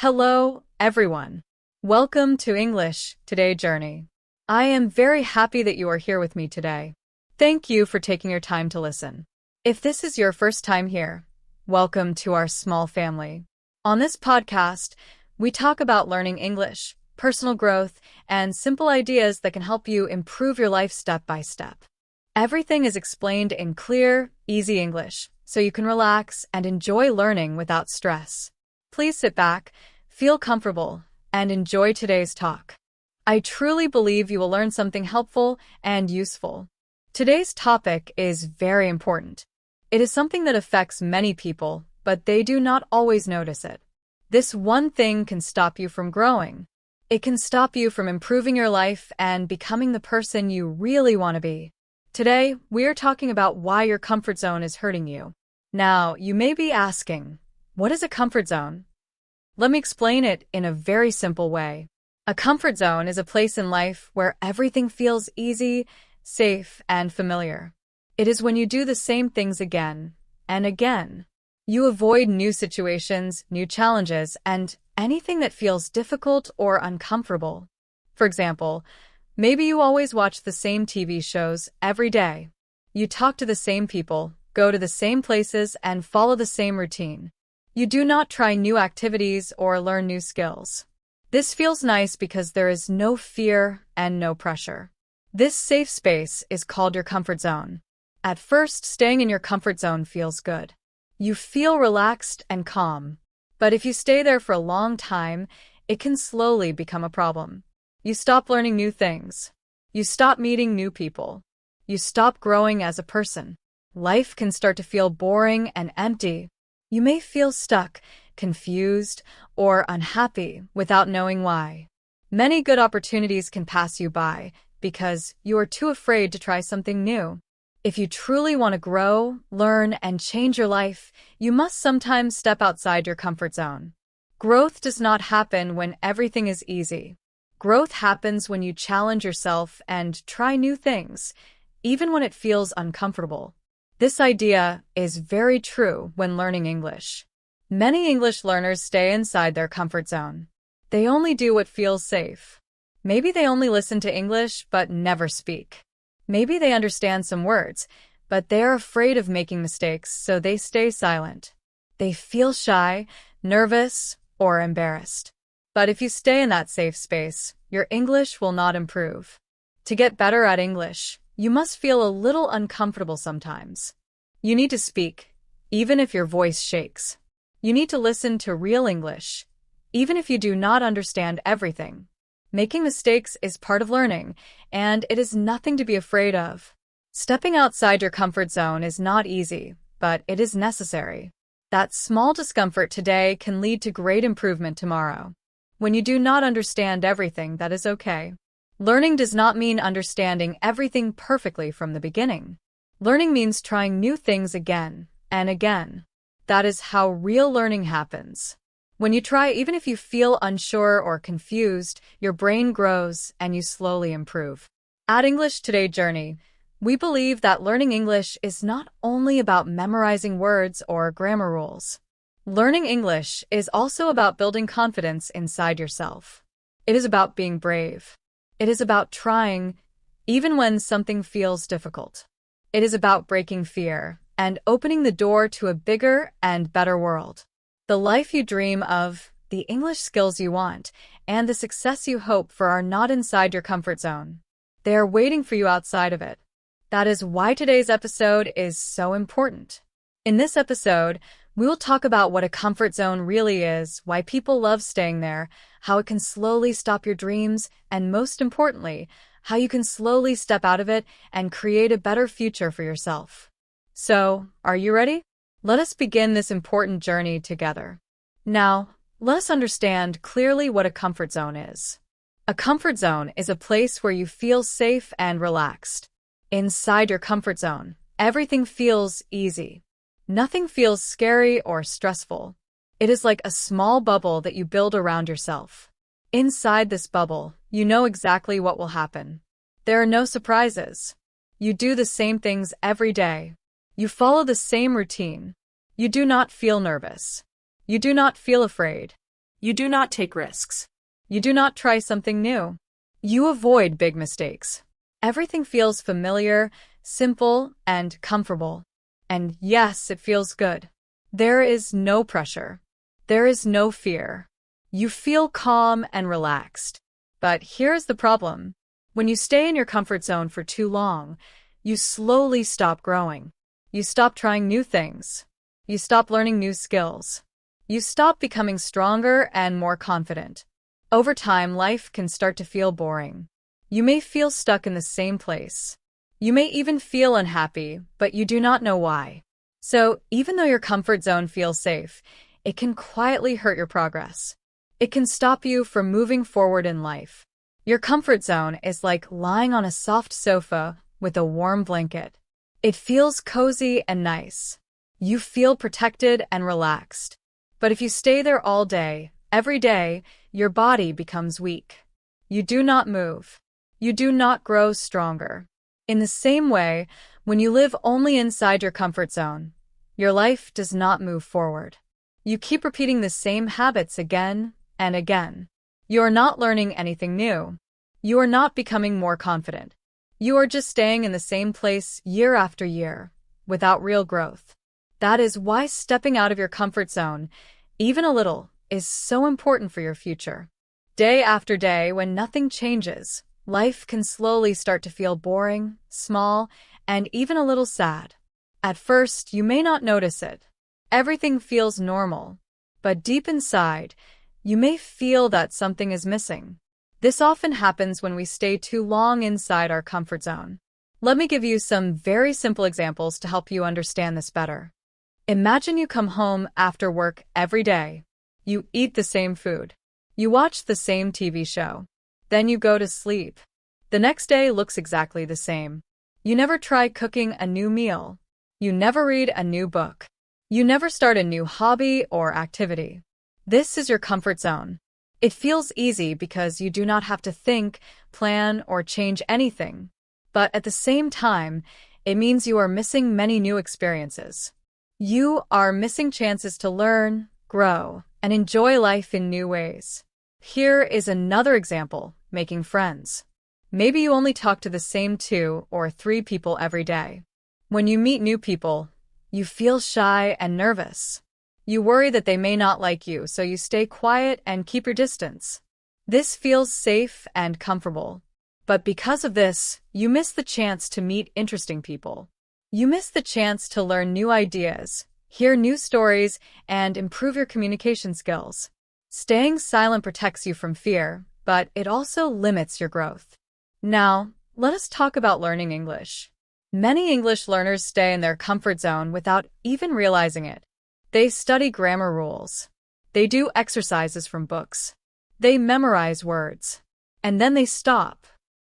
Hello, everyone. Welcome to English Today Journey. I am very happy that you are here with me today. Thank you for taking your time to listen. If this is your first time here, welcome to our small family. On this podcast, we talk about learning English, personal growth, and simple ideas that can help you improve your life step by step. Everything is explained in clear, easy English, so you can relax and enjoy learning without stress. Please sit back, feel comfortable, and enjoy today's talk. I truly believe you will learn something helpful and useful. Today's topic is very important. It is something that affects many people, but they do not always notice it. This one thing can stop you from growing. It can stop you from improving your life and becoming the person you really want to be. Today, we are talking about why your comfort zone is hurting you. Now, you may be asking, what is a comfort zone? Let me explain it in a very simple way. A comfort zone is a place in life where everything feels easy, safe, and familiar. It is when you do the same things again and again. You avoid new situations, new challenges, and anything that feels difficult or uncomfortable. For example, maybe you always watch the same TV shows every day. You talk to the same people, go to the same places, and follow the same routine. You do not try new activities or learn new skills. This feels nice because there is no fear and no pressure. This safe space is called your comfort zone. At first, staying in your comfort zone feels good. You feel relaxed and calm. But if you stay there for a long time, it can slowly become a problem. You stop learning new things. You stop meeting new people. You stop growing as a person. Life can start to feel boring and empty. You may feel stuck, confused, or unhappy without knowing why. Many good opportunities can pass you by because you are too afraid to try something new. If you truly want to grow, learn, and change your life, you must sometimes step outside your comfort zone. Growth does not happen when everything is easy. Growth happens when you challenge yourself and try new things, even when it feels uncomfortable. This idea is very true when learning English. Many English learners stay inside their comfort zone. They only do what feels safe. Maybe they only listen to English but never speak. Maybe they understand some words, but they are afraid of making mistakes, so they stay silent. They feel shy, nervous, or embarrassed. But if you stay in that safe space, your English will not improve. To get better at English, you must feel a little uncomfortable sometimes. You need to speak, even if your voice shakes. You need to listen to real English, even if you do not understand everything. Making mistakes is part of learning, and it is nothing to be afraid of. Stepping outside your comfort zone is not easy, but it is necessary. That small discomfort today can lead to great improvement tomorrow. When you do not understand everything, that is okay. Learning does not mean understanding everything perfectly from the beginning. Learning means trying new things again and again. That is how real learning happens. When you try, even if you feel unsure or confused, your brain grows and you slowly improve. At English Today Journey, we believe that learning English is not only about memorizing words or grammar rules. Learning English is also about building confidence inside yourself. It is about being brave. It is about trying, even when something feels difficult. It is about breaking fear and opening the door to a bigger and better world. The life you dream of, the English skills you want, and the success you hope for are not inside your comfort zone. They are waiting for you outside of it. That is why today's episode is so important. In this episode, we will talk about what a comfort zone really is, why people love staying there, how it can slowly stop your dreams, and most importantly, how you can slowly step out of it and create a better future for yourself. So, are you ready? Let us begin this important journey together. Now, let us understand clearly what a comfort zone is. A comfort zone is a place where you feel safe and relaxed. Inside your comfort zone, everything feels easy. Nothing feels scary or stressful. It is like a small bubble that you build around yourself. Inside this bubble, you know exactly what will happen. There are no surprises. You do the same things every day. You follow the same routine. You do not feel nervous. You do not feel afraid. You do not take risks. You do not try something new. You avoid big mistakes. Everything feels familiar, simple, and comfortable. And yes, it feels good. There is no pressure. There is no fear. You feel calm and relaxed. But here's the problem. When you stay in your comfort zone for too long, you slowly stop growing. You stop trying new things. You stop learning new skills. You stop becoming stronger and more confident. Over time, life can start to feel boring. You may feel stuck in the same place. You may even feel unhappy, but you do not know why. So, even though your comfort zone feels safe, it can quietly hurt your progress. It can stop you from moving forward in life. Your comfort zone is like lying on a soft sofa with a warm blanket. It feels cozy and nice. You feel protected and relaxed. But if you stay there all day, every day, your body becomes weak. You do not move. You do not grow stronger. In the same way, when you live only inside your comfort zone, your life does not move forward. You keep repeating the same habits again and again. You are not learning anything new. You are not becoming more confident. You are just staying in the same place year after year, without real growth. That is why stepping out of your comfort zone, even a little, is so important for your future. Day after day, when nothing changes, life can slowly start to feel boring, small, and even a little sad. At first, you may not notice it. Everything feels normal. But deep inside, you may feel that something is missing. This often happens when we stay too long inside our comfort zone. Let me give you some very simple examples to help you understand this better. Imagine you come home after work every day. You eat the same food. You watch the same TV show. Then you go to sleep. The next day looks exactly the same. You never try cooking a new meal. You never read a new book. You never start a new hobby or activity. This is your comfort zone. It feels easy because you do not have to think, plan, or change anything. But at the same time, it means you are missing many new experiences. You are missing chances to learn, grow, and enjoy life in new ways. Here is another example, making friends. Maybe you only talk to the same 2 or 3 people every day. When you meet new people, you feel shy and nervous. You worry that they may not like you, so you stay quiet and keep your distance. This feels safe and comfortable. But because of this, you miss the chance to meet interesting people. You miss the chance to learn new ideas, hear new stories, and improve your communication skills. Staying silent protects you from fear, but it also limits your growth. Now, let us talk about learning English. Many English learners stay in their comfort zone without even realizing it. They study grammar rules. They do exercises from books. They memorize words. And then they stop.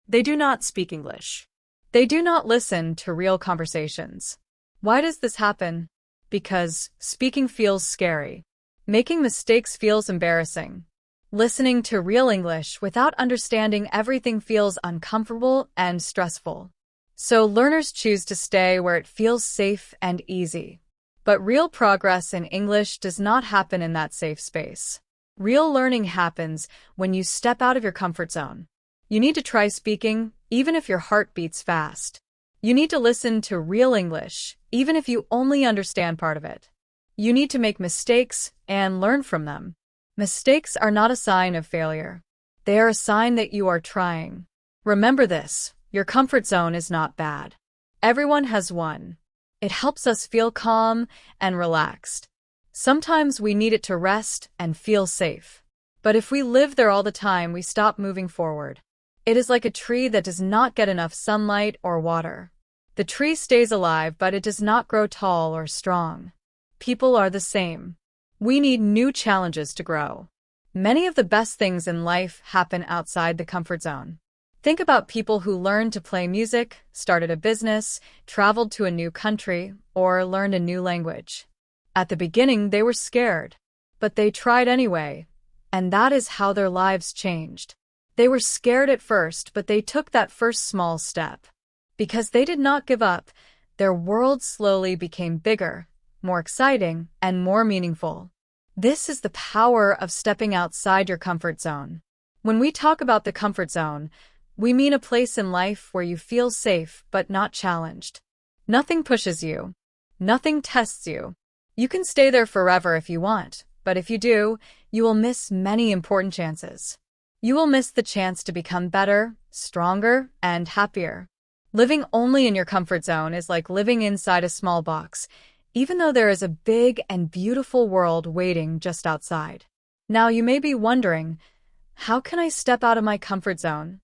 They do not speak English. They do not listen to real conversations. Why does this happen? Because speaking feels scary. Making mistakes feels embarrassing. Listening to real English without understanding everything feels uncomfortable and stressful. So learners choose to stay where it feels safe and easy. But real progress in English does not happen in that safe space. Real learning happens when you step out of your comfort zone. You need to try speaking, even if your heart beats fast. You need to listen to real English, even if you only understand part of it. You need to make mistakes and learn from them. Mistakes are not a sign of failure. They are a sign that you are trying. Remember this, your comfort zone is not bad. Everyone has one. It helps us feel calm and relaxed. Sometimes we need it to rest and feel safe. But if we live there all the time, we stop moving forward. It is like a tree that does not get enough sunlight or water. The tree stays alive, but it does not grow tall or strong. People are the same. We need new challenges to grow. Many of the best things in life happen outside the comfort zone. Think about people who learned to play music, started a business, traveled to a new country, or learned a new language. At the beginning, they were scared, but they tried anyway, and that is how their lives changed. They were scared at first, but they took that first small step. Because they did not give up, their world slowly became bigger, more exciting, and more meaningful. This is the power of stepping outside your comfort zone. When we talk about the comfort zone, we mean a place in life where you feel safe but not challenged. Nothing pushes you. Nothing tests you. You can stay there forever if you want, but if you do, you will miss many important chances. You will miss the chance to become better, stronger, and happier. Living only in your comfort zone is like living inside a small box, even though there is a big and beautiful world waiting just outside. Now you may be wondering, how can I step out of my comfort zone?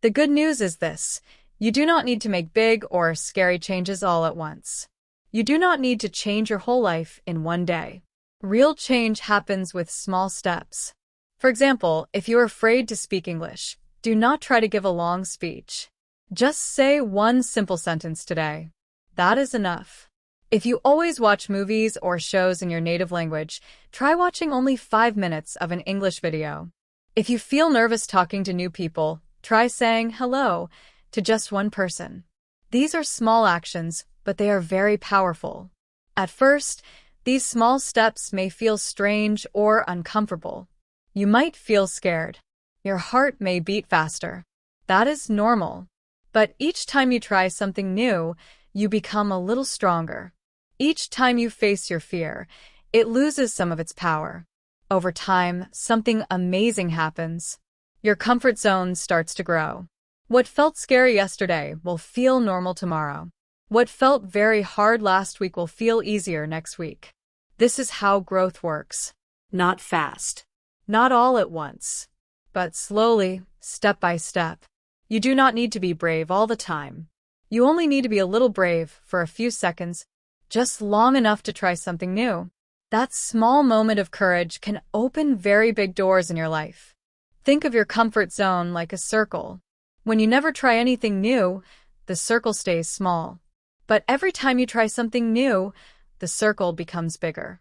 The good news is this: you do not need to make big or scary changes all at once. You do not need to change your whole life in one day. Real change happens with small steps. For example, if you are afraid to speak English, do not try to give a long speech. Just say one simple sentence today. That is enough. If you always watch movies or shows in your native language, try watching only 5 minutes of an English video. If you feel nervous talking to new people, try saying hello to just one person. These are small actions, but they are very powerful. At first, these small steps may feel strange or uncomfortable. You might feel scared. Your heart may beat faster. That is normal. But each time you try something new, you become a little stronger. Each time you face your fear, it loses some of its power. Over time, something amazing happens. Your comfort zone starts to grow. What felt scary yesterday will feel normal tomorrow. What felt very hard last week will feel easier next week. This is how growth works. Not fast. Not all at once, but slowly, step by step. You do not need to be brave all the time. You only need to be a little brave for a few seconds, just long enough to try something new. That small moment of courage can open very big doors in your life. Think of your comfort zone like a circle. When you never try anything new, the circle stays small. But every time you try something new, the circle becomes bigger.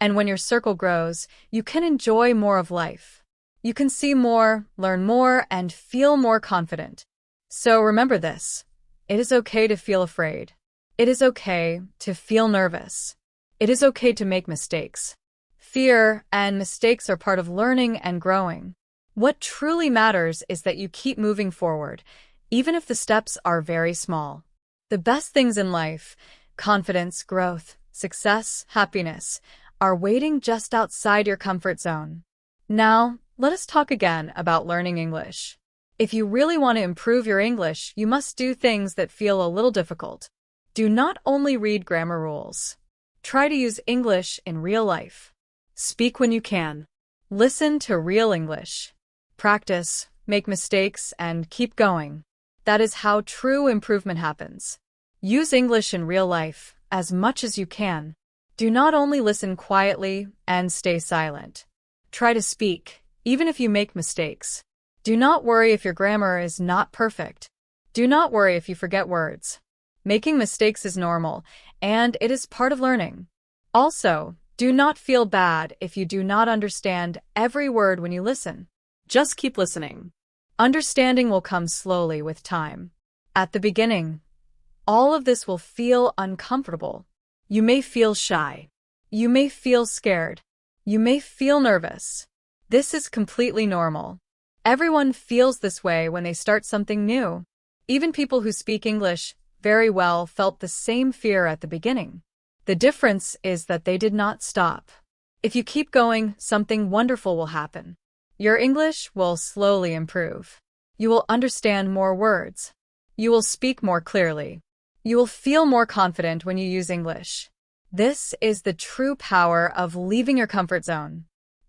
And when your circle grows, you can enjoy more of life. You can see more, learn more, and feel more confident. So remember this: it is okay to feel afraid. It is okay to feel nervous. It is okay to make mistakes. Fear and mistakes are part of learning and growing. What truly matters is that you keep moving forward, even if the steps are very small. The best things in life, confidence, growth, success, happiness, are waiting just outside your comfort zone. Now, let us talk again about learning English. If you really want to improve your English, you must do things that feel a little difficult. Do not only read grammar rules. Try to use English in real life. Speak when you can. Listen to real English. Practice, make mistakes, and keep going. That is how true improvement happens. Use English in real life as much as you can. Do not only listen quietly and stay silent. Try to speak, even if you make mistakes. Do not worry if your grammar is not perfect. Do not worry if you forget words. Making mistakes is normal, and it is part of learning. Also, do not feel bad if you do not understand every word when you listen. Just keep listening. Understanding will come slowly with time. At the beginning, all of this will feel uncomfortable. You may feel shy. You may feel scared. You may feel nervous. This is completely normal. Everyone feels this way when they start something new. Even people who speak English very well felt the same fear at the beginning. The difference is that they did not stop. If you keep going, something wonderful will happen. Your English will slowly improve. You will understand more words. You will speak more clearly. You will feel more confident when you use English. This is the true power of leaving your comfort zone.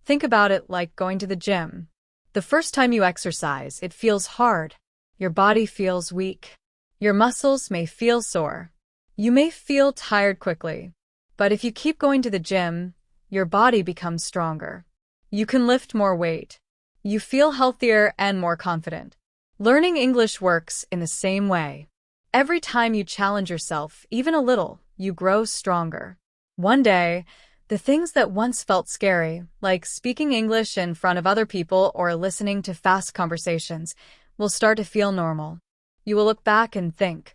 Think about it like going to the gym. The first time you exercise, it feels hard. Your body feels weak. Your muscles may feel sore. You may feel tired quickly. But if you keep going to the gym, your body becomes stronger. You can lift more weight. You feel healthier and more confident. Learning English works in the same way. Every time you challenge yourself, even a little, you grow stronger. One day, the things that once felt scary, like speaking English in front of other people or listening to fast conversations, will start to feel normal. You will look back and think,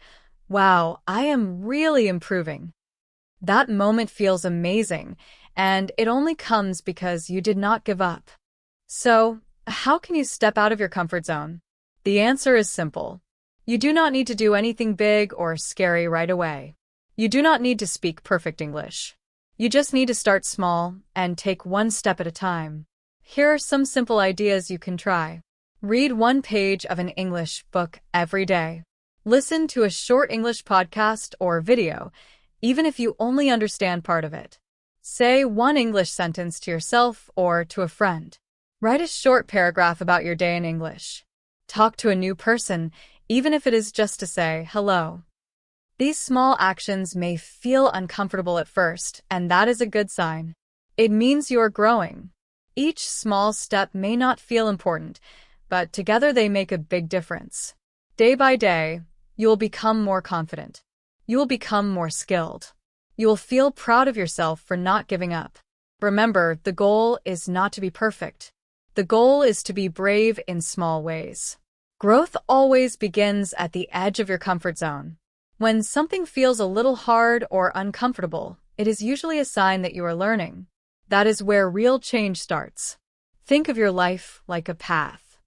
wow, I am really improving. That moment feels amazing, and it only comes because you did not give up. So, how can you step out of your comfort zone? The answer is simple. You do not need to do anything big or scary right away. You do not need to speak perfect English. You just need to start small and take one step at a time. Here are some simple ideas you can try. Read one page of an English book every day. Listen to a short English podcast or video, even if you only understand part of it. Say one English sentence to yourself or to a friend. Write a short paragraph about your day in English. Talk to a new person, even if it is just to say hello. These small actions may feel uncomfortable at first, and that is a good sign. It means you are growing. Each small step may not feel important, but together they make a big difference. Day by day, you will become more confident. You will become more skilled. You will feel proud of yourself for not giving up. Remember, the goal is not to be perfect. The goal is to be brave in small ways. Growth always begins at the edge of your comfort zone. When something feels a little hard or uncomfortable, it is usually a sign that you are learning. That is where real change starts. Think of your life like a path.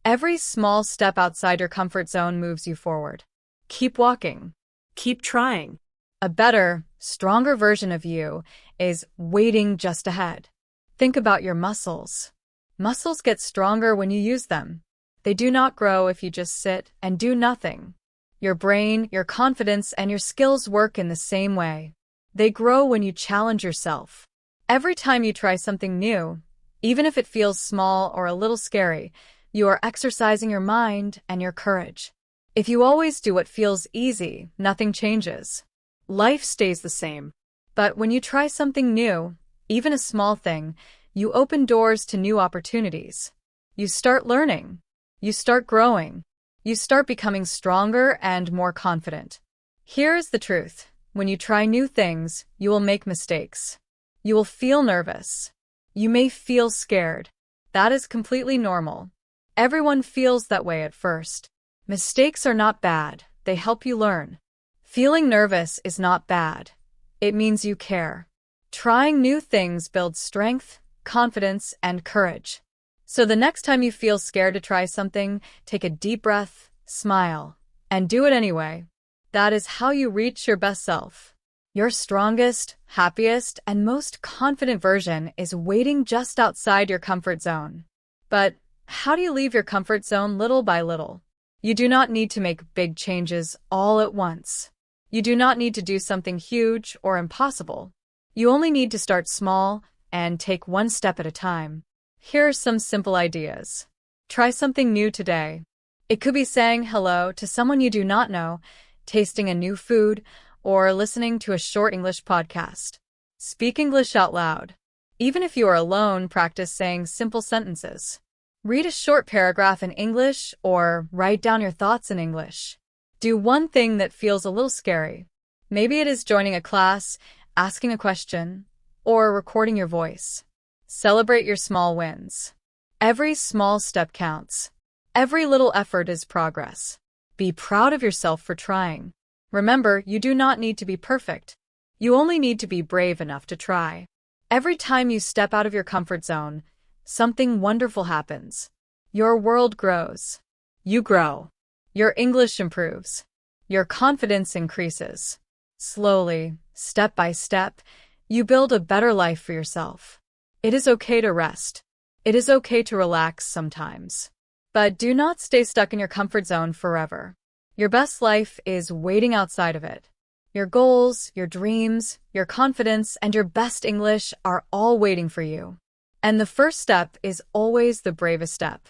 Every small step outside your comfort zone moves you forward. Keep walking. Keep trying. A better, stronger version of you is waiting just ahead. Think about your muscles. Muscles get stronger when you use them. They do not grow if you just sit and do nothing. Your brain, your confidence, and your skills work in the same way. They grow when you challenge yourself. Every time you try something new, even if it feels small or a little scary, you are exercising your mind and your courage. If you always do what feels easy, nothing changes. Life stays the same. But when you try something new, even a small thing, you open doors to new opportunities. You start learning. You start growing. You start becoming stronger and more confident. Here is the truth. When you try new things, you will make mistakes. You will feel nervous. You may feel scared. That is completely normal. Everyone feels that way at first. Mistakes are not bad. They help you learn. Feeling nervous is not bad. It means you care. Trying new things builds strength, confidence, and courage. So the next time you feel scared to try something, take a deep breath, smile, and do it anyway. That is how you reach your best self. Your strongest, happiest, and most confident version is waiting just outside your comfort zone. But how do you leave your comfort zone little by little? You do not need to make big changes all at once. You do not need to do something huge or impossible. You only need to start small and take one step at a time. Here are some simple ideas. Try something new today. It could be saying hello to someone you do not know, tasting a new food, or listening to a short English podcast. Speak English out loud. Even if you are alone, practice saying simple sentences. Read a short paragraph in English or write down your thoughts in English. Do one thing that feels a little scary. Maybe it is joining a class, asking a question, or recording your voice. Celebrate your small wins. Every small step counts. Every little effort is progress. Be proud of yourself for trying. Remember, you do not need to be perfect. You only need to be brave enough to try. Every time you step out of your comfort zone, something wonderful happens. Your world grows. You grow. Your English improves. Your confidence increases. Slowly, step by step, you build a better life for yourself. It is okay to rest. It is okay to relax sometimes. But do not stay stuck in your comfort zone forever. Your best life is waiting outside of it. Your goals, your dreams, your confidence, and your best English are all waiting for you. And the first step is always the bravest step.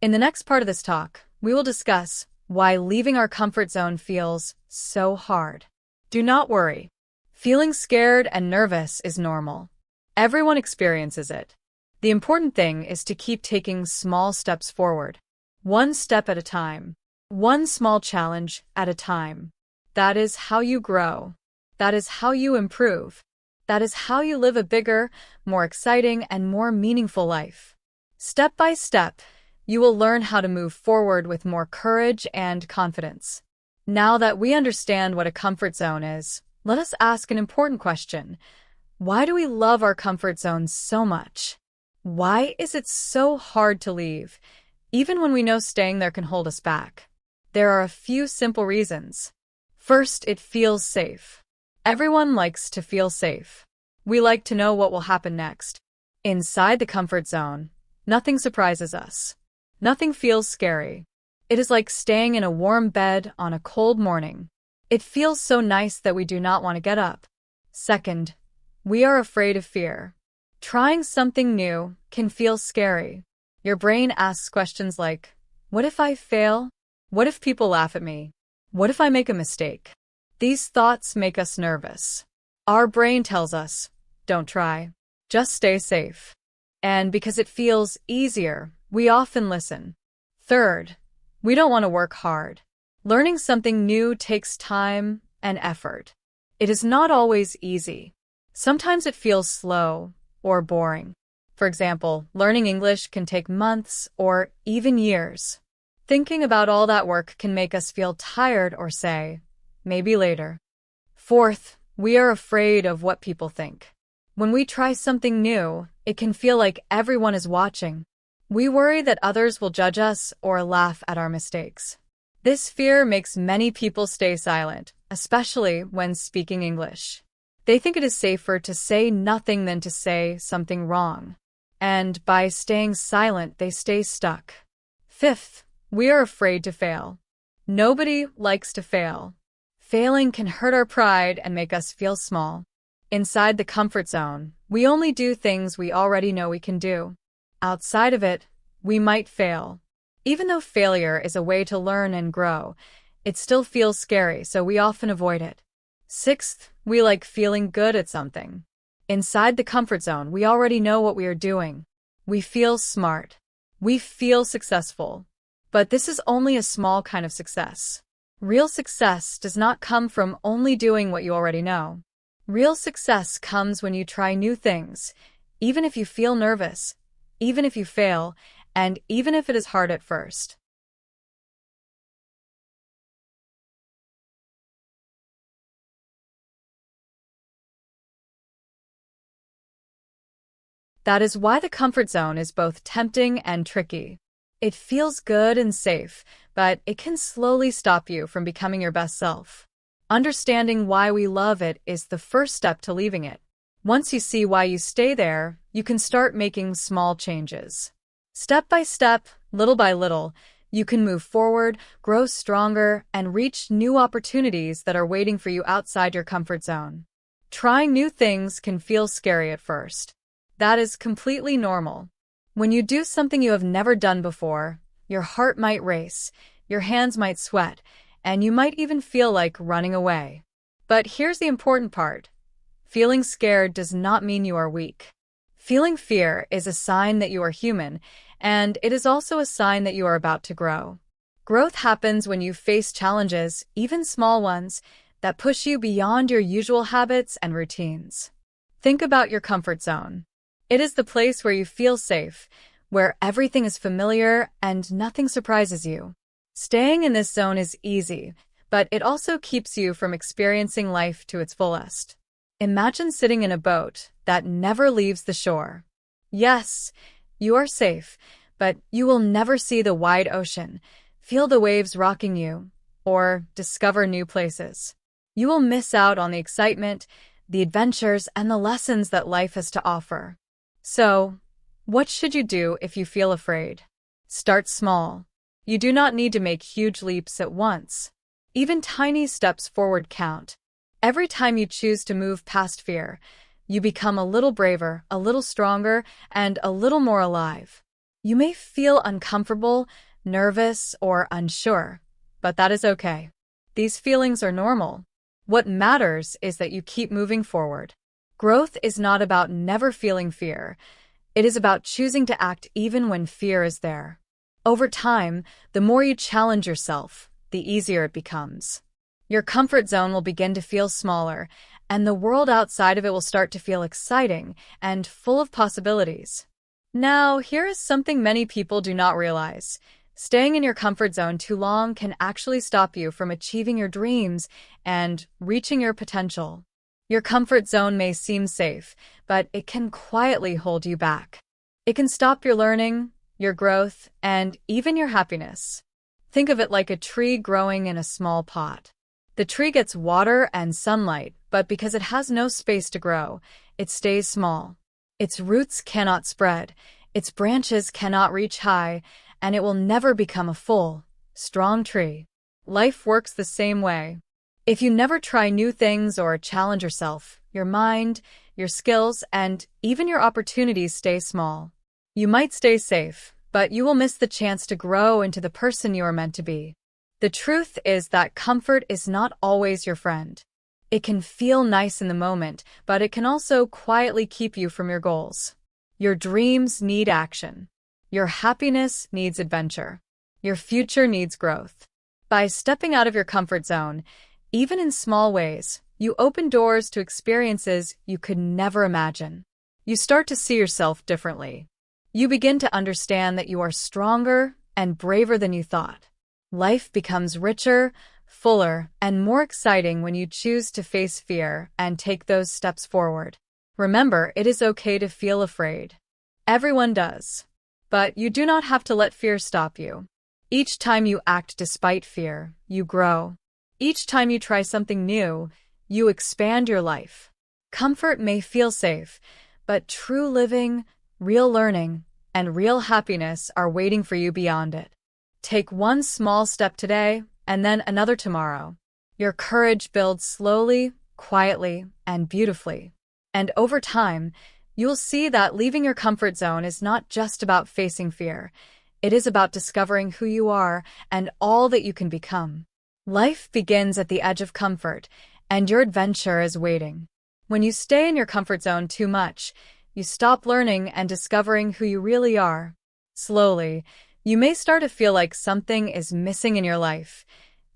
In the next part of this talk, we will discuss why leaving our comfort zone feels so hard. Do not worry. Feeling scared and nervous is normal. Everyone experiences it. The important thing is to keep taking small steps forward. One step at a time. One small challenge at a time. That is how you grow. That is how you improve. That is how you live a bigger, more exciting, and more meaningful life. Step by step, you will learn how to move forward with more courage and confidence. Now that we understand what a comfort zone is, let us ask an important question. Why do we love our comfort zones so much? Why is it so hard to leave, even when we know staying there can hold us back? There are a few simple reasons. First, it feels safe. Everyone likes to feel safe. We like to know what will happen next. Inside the comfort zone, nothing surprises us. Nothing feels scary. It is like staying in a warm bed on a cold morning. It feels so nice that we do not want to get up. Second, we are afraid of fear. Trying something new can feel scary. Your brain asks questions like, what if I fail? What if people laugh at me? What if I make a mistake? These thoughts make us nervous. Our brain tells us, don't try. Just stay safe. And because it feels easier, we often listen. Third, we don't want to work hard. Learning something new takes time and effort. It is not always easy. Sometimes it feels slow or boring. For example, learning English can take months or even years. Thinking about all that work can make us feel tired or say, maybe later. Fourth, we are afraid of what people think. When we try something new, it can feel like everyone is watching. We worry that others will judge us or laugh at our mistakes. This fear makes many people stay silent, especially when speaking English. They think it is safer to say nothing than to say something wrong. And by staying silent, they stay stuck. Fifth, we are afraid to fail. Nobody likes to fail. Failing can hurt our pride and make us feel small. Inside the comfort zone, we only do things we already know we can do. Outside of it, we might fail. Even though failure is a way to learn and grow, it still feels scary, so we often avoid it. Sixth, we like feeling good at something. Inside the comfort zone, we already know what we are doing. We feel smart. We feel successful. But this is only a small kind of success. Real success does not come from only doing what you already know. Real success comes when you try new things, even if you feel nervous, even if you fail, and even if it is hard at first. That is why the comfort zone is both tempting and tricky. It feels good and safe, but it can slowly stop you from becoming your best self. Understanding why we love it is the first step to leaving it. Once you see why you stay there, you can start making small changes. Step by step, little by little, you can move forward, grow stronger, and reach new opportunities that are waiting for you outside your comfort zone. Trying new things can feel scary at first. That is completely normal. When you do something you have never done before, your heart might race, your hands might sweat, and you might even feel like running away. But here's the important part. Feeling scared does not mean you are weak. Feeling fear is a sign that you are human, and it is also a sign that you are about to grow. Growth happens when you face challenges, even small ones, that push you beyond your usual habits and routines. Think about your comfort zone. It is the place where you feel safe, where everything is familiar and nothing surprises you. Staying in this zone is easy, but it also keeps you from experiencing life to its fullest. Imagine sitting in a boat that never leaves the shore. Yes, you are safe, but you will never see the wide ocean, feel the waves rocking you, or discover new places. You will miss out on the excitement, the adventures, and the lessons that life has to offer. So, what should you do if you feel afraid? Start small. You do not need to make huge leaps at once. Even tiny steps forward count. Every time you choose to move past fear, you become a little braver, a little stronger, and a little more alive. You may feel uncomfortable, nervous, or unsure, but that is okay. These feelings are normal. What matters is that you keep moving forward. Growth is not about never feeling fear. It is about choosing to act even when fear is there. Over time, the more you challenge yourself, the easier it becomes. Your comfort zone will begin to feel smaller, and the world outside of it will start to feel exciting and full of possibilities. Now, here is something many people do not realize. Staying in your comfort zone too long can actually stop you from achieving your dreams and reaching your potential. Your comfort zone may seem safe, but it can quietly hold you back. It can stop your learning, your growth, and even your happiness. Think of it like a tree growing in a small pot. The tree gets water and sunlight, but because it has no space to grow, it stays small. Its roots cannot spread, its branches cannot reach high, and it will never become a full, strong tree. Life works the same way. If you never try new things or challenge yourself, your mind, your skills, and even your opportunities stay small. You might stay safe, but you will miss the chance to grow into the person you are meant to be. The truth is that comfort is not always your friend. It can feel nice in the moment, but it can also quietly keep you from your goals. Your dreams need action. Your happiness needs adventure. Your future needs growth. By stepping out of your comfort zone, even in small ways, you open doors to experiences you could never imagine. You start to see yourself differently. You begin to understand that you are stronger and braver than you thought. Life becomes richer, fuller, and more exciting when you choose to face fear and take those steps forward. Remember, it is okay to feel afraid. Everyone does. But you do not have to let fear stop you. Each time you act despite fear, you grow. Each time you try something new, you expand your life. Comfort may feel safe, but true living, real learning, and real happiness are waiting for you beyond it. Take one small step today, and then another tomorrow. Your courage builds slowly, quietly, and beautifully. And over time, you'll see that leaving your comfort zone is not just about facing fear. It is about discovering who you are and all that you can become. Life begins at the edge of comfort, and your adventure is waiting. When you stay in your comfort zone too much, you stop learning and discovering who you really are. Slowly, you may start to feel like something is missing in your life,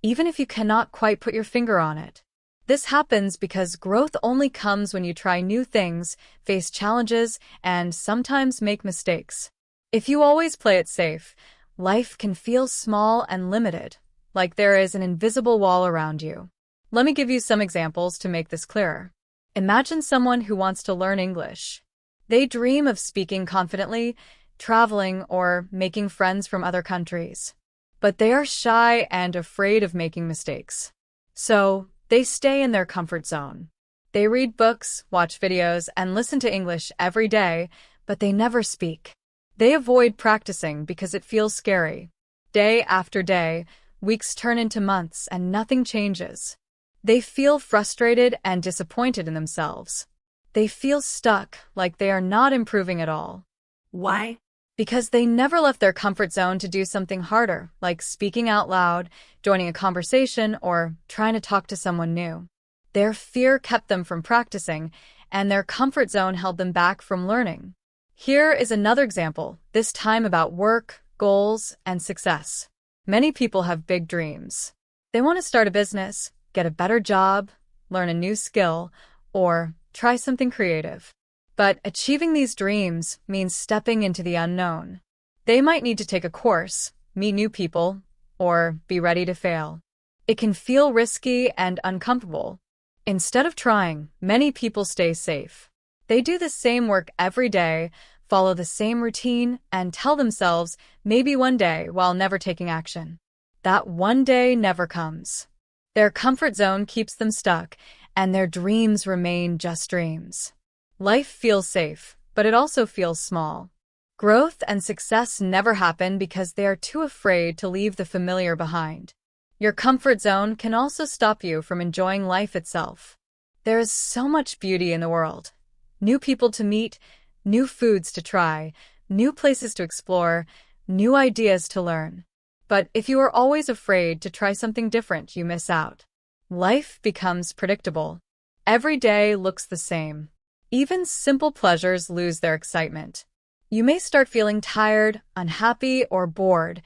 even if you cannot quite put your finger on it. This happens because growth only comes when you try new things, face challenges, and sometimes make mistakes. If you always play it safe, life can feel small and limited, like there is an invisible wall around you. Let me give you some examples to make this clearer. Imagine someone who wants to learn English. They dream of speaking confidently, traveling, or making friends from other countries. But they are shy and afraid of making mistakes. So, they stay in their comfort zone. They read books, watch videos, and listen to English every day, but they never speak. They avoid practicing because it feels scary. Day after day, weeks turn into months and nothing changes. They feel frustrated and disappointed in themselves. They feel stuck, like they are not improving at all. Why? Because they never left their comfort zone to do something harder, like speaking out loud, joining a conversation, or trying to talk to someone new. Their fear kept them from practicing, and their comfort zone held them back from learning. Here is another example, this time about work, goals, and success. Many people have big dreams. They want to start a business, get a better job, learn a new skill, or try something creative. But achieving these dreams means stepping into the unknown. They might need to take a course, meet new people, or be ready to fail. It can feel risky and uncomfortable. Instead of trying, many people stay safe. They do the same work every day, follow the same routine, and tell themselves maybe one day while never taking action. That one day never comes. Their comfort zone keeps them stuck, and their dreams remain just dreams. Life feels safe, but it also feels small. Growth and success never happen because they are too afraid to leave the familiar behind. Your comfort zone can also stop you from enjoying life itself. There is so much beauty in the world. New people to meet, new foods to try, new places to explore, new ideas to learn. But if you are always afraid to try something different, you miss out. Life becomes predictable. Every day looks the same. Even simple pleasures lose their excitement. You may start feeling tired, unhappy, or bored,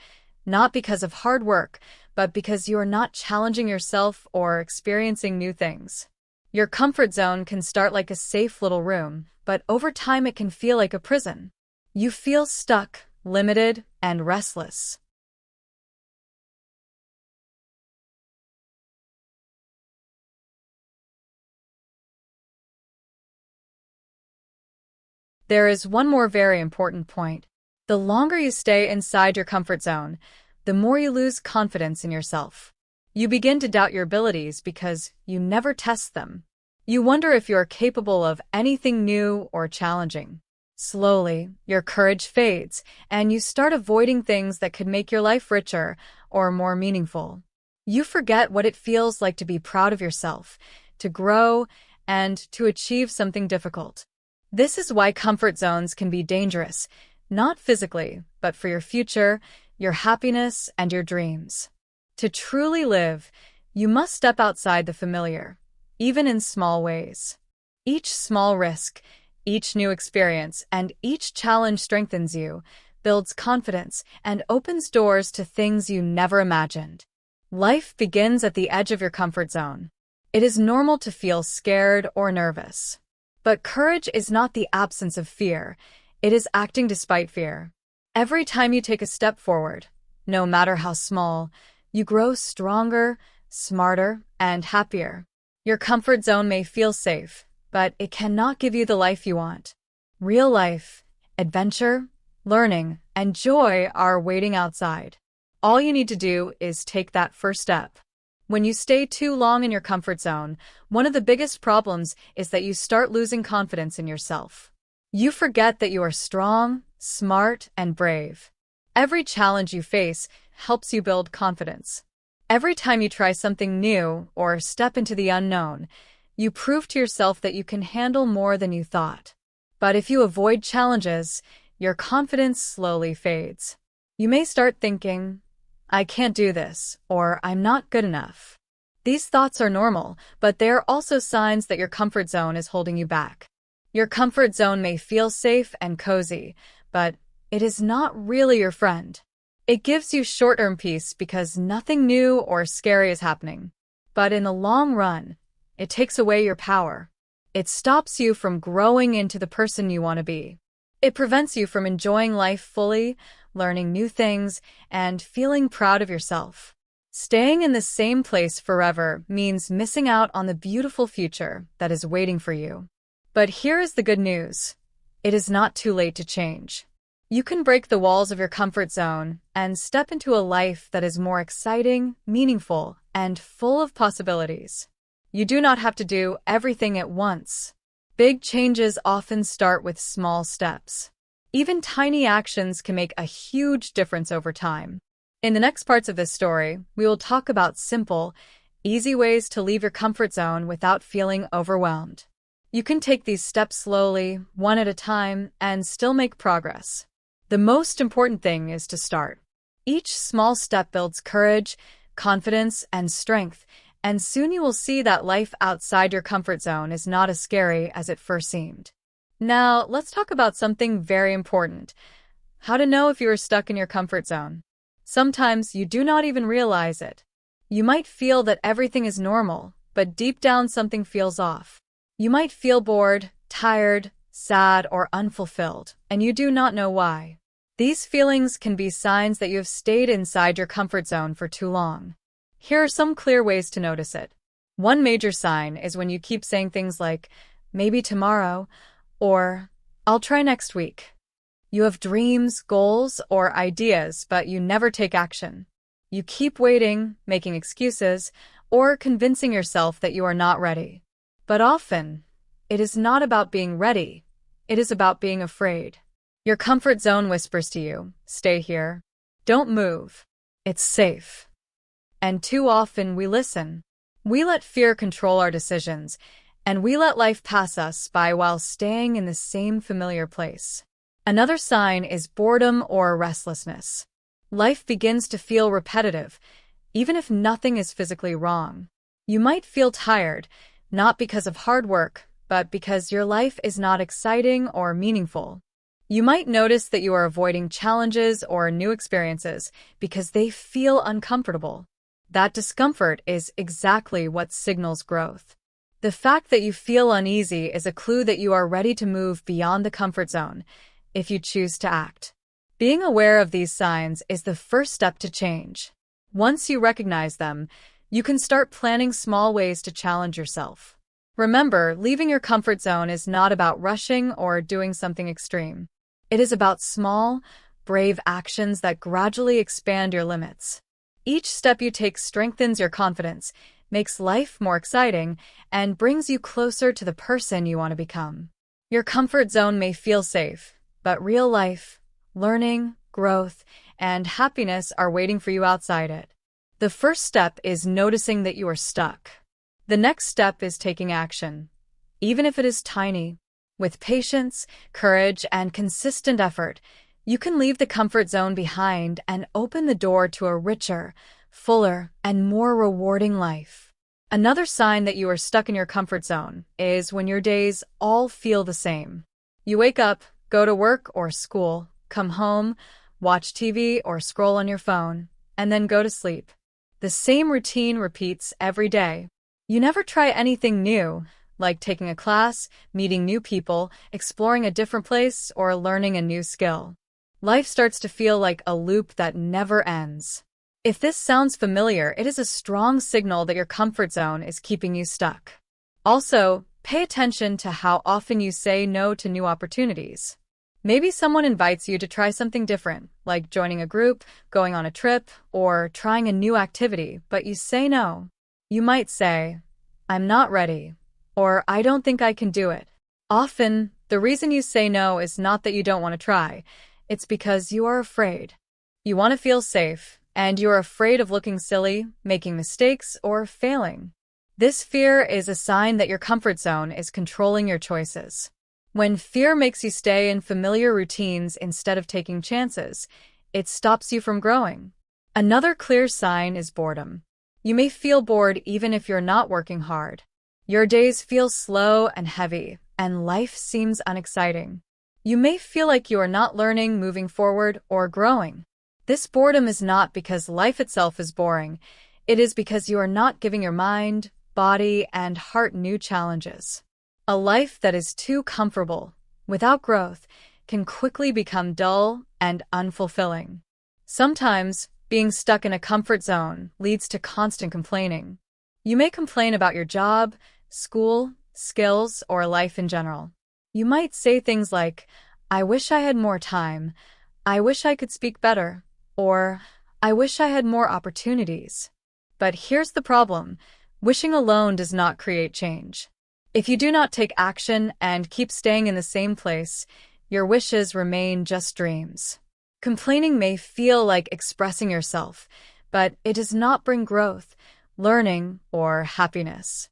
not because of hard work, but because you are not challenging yourself or experiencing new things. Your comfort zone can start like a safe little room, but over time it can feel like a prison. You feel stuck, limited, and restless. There is one more very important point. The longer you stay inside your comfort zone, the more you lose confidence in yourself. You begin to doubt your abilities because you never test them. You wonder if you are capable of anything new or challenging. Slowly, your courage fades, and you start avoiding things that could make your life richer or more meaningful. You forget what it feels like to be proud of yourself, to grow, and to achieve something difficult. This is why comfort zones can be dangerous, not physically, but for your future, your happiness, and your dreams. To truly live, you must step outside the familiar, even in small ways. Each small risk, each new experience, and each challenge strengthens you, builds confidence, and opens doors to things you never imagined. Life begins at the edge of your comfort zone. It is normal to feel scared or nervous. But courage is not the absence of fear. It is acting despite fear. Every time you take a step forward, no matter how small, you grow stronger, smarter, and happier. Your comfort zone may feel safe, but it cannot give you the life you want. Real life, adventure, learning, and joy are waiting outside. All you need to do is take that first step. When you stay too long in your comfort zone, one of the biggest problems is that you start losing confidence in yourself. You forget that you are strong, smart, and brave. Every challenge you face helps you build confidence. Every time you try something new or step into the unknown, you prove to yourself that you can handle more than you thought. But if you avoid challenges, your confidence slowly fades. You may start thinking, "I can't do this," or "I'm not good enough." These thoughts are normal, but they are also signs that your comfort zone is holding you back. Your comfort zone may feel safe and cozy, but it is not really your friend. It gives you short-term peace because nothing new or scary is happening. But in the long run, it takes away your power. It stops you from growing into the person you want to be. It prevents you from enjoying life fully, learning new things, and feeling proud of yourself. Staying in the same place forever means missing out on the beautiful future that is waiting for you. But here is the good news. It is not too late to change. You can break the walls of your comfort zone and step into a life that is more exciting, meaningful, and full of possibilities. You do not have to do everything at once. Big changes often start with small steps. Even tiny actions can make a huge difference over time. In the next parts of this story, we will talk about simple, easy ways to leave your comfort zone without feeling overwhelmed. You can take these steps slowly, one at a time, and still make progress. The most important thing is to start. Each small step builds courage, confidence, and strength, and soon you will see that life outside your comfort zone is not as scary as it first seemed. Now, let's talk about something very important. How to know if you are stuck in your comfort zone. Sometimes you do not even realize it. You might feel that everything is normal, but deep down something feels off. You might feel bored, tired, sad, or unfulfilled, and you do not know why. These feelings can be signs that you have stayed inside your comfort zone for too long. Here are some clear ways to notice it. One major sign is when you keep saying things like, "maybe tomorrow," or "I'll try next week." You have dreams, goals, or ideas, but you never take action. You keep waiting, making excuses, or convincing yourself that you are not ready. But often, it is not about being ready. It is about being afraid. Your comfort zone whispers to you, "Stay here. Don't move. It's safe." And too often we listen. We let fear control our decisions, and we let life pass us by while staying in the same familiar place. Another sign is boredom or restlessness. Life begins to feel repetitive, even if nothing is physically wrong. You might feel tired, not because of hard work, but because your life is not exciting or meaningful. You might notice that you are avoiding challenges or new experiences because they feel uncomfortable. That discomfort is exactly what signals growth. The fact that you feel uneasy is a clue that you are ready to move beyond the comfort zone, if you choose to act. Being aware of these signs is the first step to change. Once you recognize them, you can start planning small ways to challenge yourself. Remember, leaving your comfort zone is not about rushing or doing something extreme. It is about small, brave actions that gradually expand your limits. Each step you take strengthens your confidence, makes life more exciting, and brings you closer to the person you want to become. Your comfort zone may feel safe, but real life, learning, growth, and happiness are waiting for you outside it. The first step is noticing that you are stuck. The next step is taking action, even if it is tiny. With patience, courage, and consistent effort, you can leave the comfort zone behind and open the door to a richer, fuller, and more rewarding life. Another sign that you are stuck in your comfort zone is when your days all feel the same. You wake up, go to work or school, come home, watch TV or scroll on your phone, and then go to sleep. The same routine repeats every day. You never try anything new, like taking a class, meeting new people, exploring a different place, or learning a new skill. Life starts to feel like a loop that never ends. If this sounds familiar, it is a strong signal that your comfort zone is keeping you stuck. Also, pay attention to how often you say no to new opportunities. Maybe someone invites you to try something different, like joining a group, going on a trip, or trying a new activity, but you say no. You might say, "I'm not ready," or "I don't think I can do it." Often, the reason you say no is not that you don't want to try. It's because you are afraid. You want to feel safe, and you are afraid of looking silly, making mistakes, or failing. This fear is a sign that your comfort zone is controlling your choices. When fear makes you stay in familiar routines instead of taking chances, it stops you from growing. Another clear sign is boredom. You may feel bored even if you're not working hard. Your days feel slow and heavy, and life seems unexciting. You may feel like you are not learning, moving forward, or growing. This boredom is not because life itself is boring. It is because you are not giving your mind, body, and heart new challenges. A life that is too comfortable, without growth, can quickly become dull and unfulfilling. Sometimes, being stuck in a comfort zone leads to constant complaining. You may complain about your job, school, skills, or life in general. You might say things like, "I wish I had more time," "I wish I could speak better," or "I wish I had more opportunities." But here's the problem. Wishing alone does not create change. If you do not take action and keep staying in the same place, your wishes remain just dreams. Complaining may feel like expressing yourself, but it does not bring growth, learning, or happiness.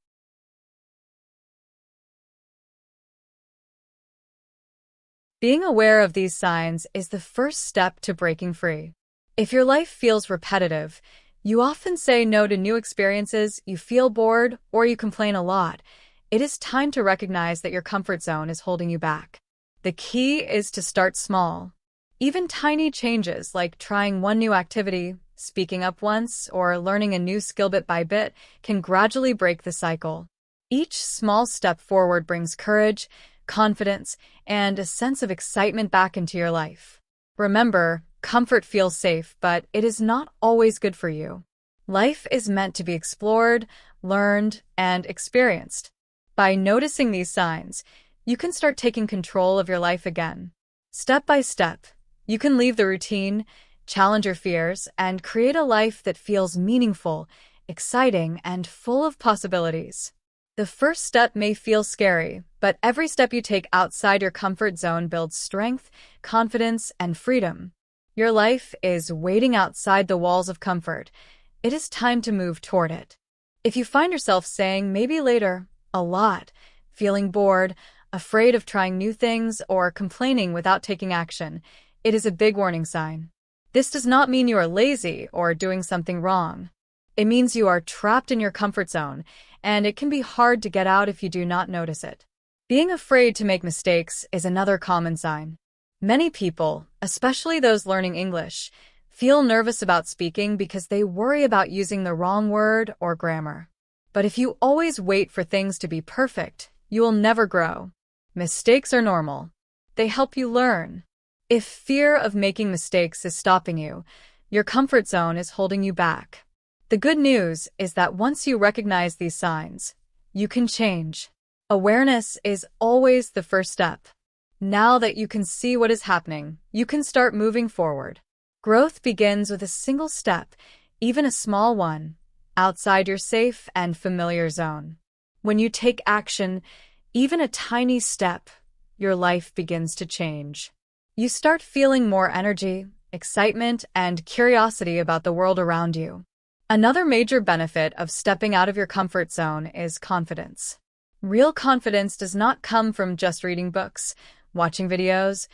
Being aware of these signs is the first step to breaking free. If your life feels repetitive, you often say no to new experiences, you feel bored, or you complain a lot, it is time to recognize that your comfort zone is holding you back. The key is to start small. Even tiny changes like trying one new activity, speaking up once, or learning a new skill bit by bit can gradually break the cycle. Each small step forward brings courage, confidence, and a sense of excitement back into your life. Remember, comfort feels safe, but it is not always good for you. Life is meant to be explored, learned, and experienced. By noticing these signs, you can start taking control of your life again. Step by step, you can leave the routine, challenge your fears, and create a life that feels meaningful, exciting, and full of possibilities. The first step may feel scary, but every step you take outside your comfort zone builds strength, confidence, and freedom. Your life is waiting outside the walls of comfort. It is time to move toward it. If you find yourself saying maybe later a lot, feeling bored, afraid of trying new things, or complaining without taking action, it is a big warning sign. This does not mean you are lazy or doing something wrong. It means you are trapped in your comfort zone, and it can be hard to get out if you do not notice it. Being afraid to make mistakes is another common sign. Many people, especially those learning English, feel nervous about speaking because they worry about using the wrong word or grammar. But if you always wait for things to be perfect, you will never grow. Mistakes are normal. They help you learn. If fear of making mistakes is stopping you, your comfort zone is holding you back. The good news is that once you recognize these signs, you can change. Awareness is always the first step. Now that you can see what is happening, you can start moving forward. Growth begins with a single step, even a small one, outside your safe and familiar zone. When you take action, even a tiny step, your life begins to change. You start feeling more energy, excitement, and curiosity about the world around you. Another major benefit of stepping out of your comfort zone is confidence. Real confidence does not come from just reading books, watching videos,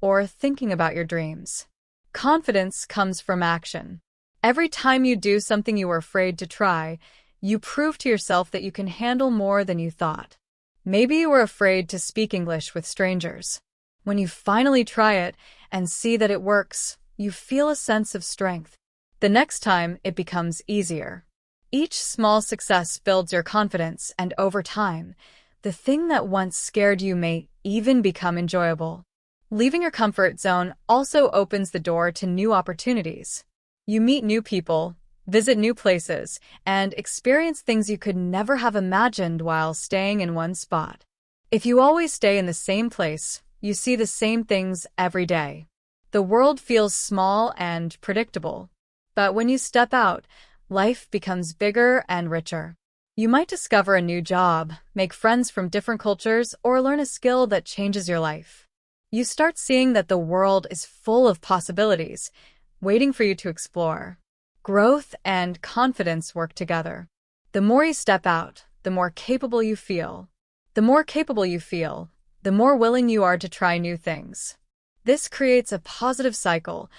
or thinking about your dreams. Confidence comes from action. Every time you do something you were afraid to try, you prove to yourself that you can handle more than you thought. Maybe you were afraid to speak English with strangers. When you finally try it and see that it works, you feel a sense of strength. The next time, it becomes easier. Each small success builds your confidence, and over time, the thing that once scared you may even become enjoyable. Leaving your comfort zone also opens the door to new opportunities. You meet new people, visit new places, and experience things you could never have imagined while staying in one spot. If you always stay in the same place, you see the same things every day. The world feels small and predictable. But when you step out, life becomes bigger and richer. You might discover a new job, make friends from different cultures, or learn a skill that changes your life. You start seeing that the world is full of possibilities, waiting for you to explore. Growth and confidence work together. The more you step out, the more capable you feel. The more capable you feel, the more willing you are to try new things. This creates a positive cycle.